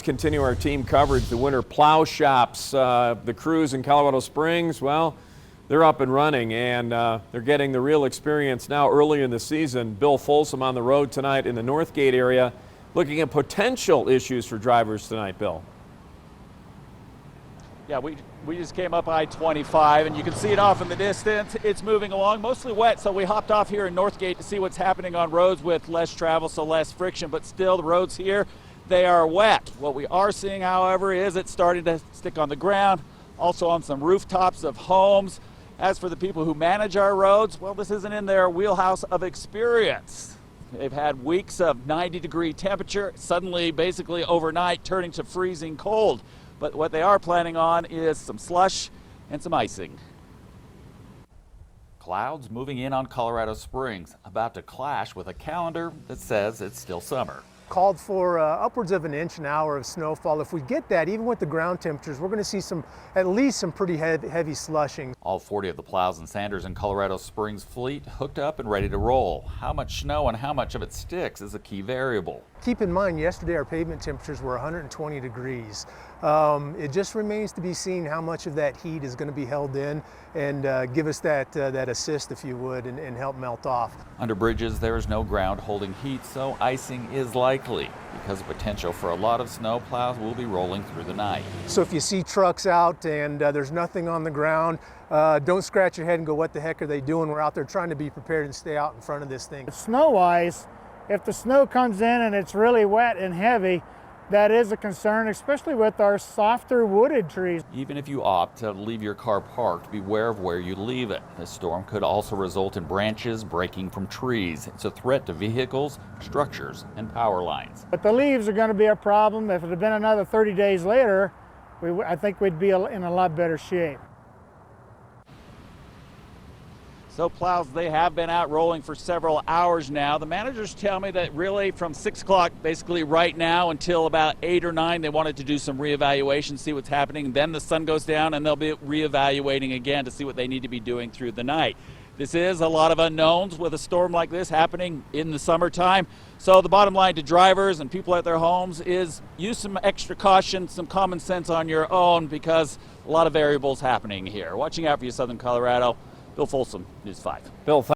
continue our team coverage. The winter plow shops, the crews in Colorado Springs, well, they're up and running, and they're getting the real experience now early in the season. Bill Folsom on the road tonight in the Northgate area, looking at potential issues for drivers tonight, Bill. Yeah, we just came up I-25, and you can see it off in the distance. It's moving along, mostly wet, so we hopped off here in Northgate to see what's happening on roads with less travel, so less friction, but still the roads here, they are wet. What we are seeing, however, is it's starting to stick on the ground, also on some rooftops of homes. As for the people who manage our roads, well, this isn't in their wheelhouse of experience. They've had weeks of 90-degree temperature, suddenly, basically overnight, turning to freezing cold. But what they are planning on is some slush and some icing. Clouds moving in on Colorado Springs, about to clash with a calendar that says it's still summer. Called for upwards of 1 inch an hour of snowfall. If we get that, even with the ground temperatures, we're going to see at least some pretty heavy slushing. All 40 of the plows and sanders in Colorado Springs fleet hooked up and ready to roll. How much snow and how much of it sticks is a key variable. Keep in mind, yesterday our pavement temperatures were 120 degrees. It just remains to be seen how much of that heat is going to be held in and give us that assist, if you would, and help melt off. Under bridges, there is no ground holding heat, so icing is likely. Because of potential for a lot of snow, plows will be rolling through the night. So if you see trucks out and there's nothing on the ground, don't scratch your head and go, what the heck are they doing? We're out there trying to be prepared and stay out in front of this thing. Snow-wise, if the snow comes in and it's really wet and heavy, that is a concern, especially with our softer wooded trees. Even if you opt to leave your car parked, beware of where you leave it. This storm could also result in branches breaking from trees. It's a threat to vehicles, structures, and power lines. But the leaves are going to be a problem. If it had been another 30 days later, I think we'd be in a lot better shape. So plows, they have been out rolling for several hours now. The managers tell me that really from 6 o'clock, basically right now, until about 8 or 9, they wanted to do some reevaluation, see what's happening. Then the sun goes down and they'll be reevaluating again to see what they need to be doing through the night. This is a lot of unknowns with a storm like this happening in the summertime. So the bottom line to drivers and people at their homes is use some extra caution, some common sense on your own, because a lot of variables happening here. Watching out for you, Southern Colorado. Bill Folsom, News 5. Bill,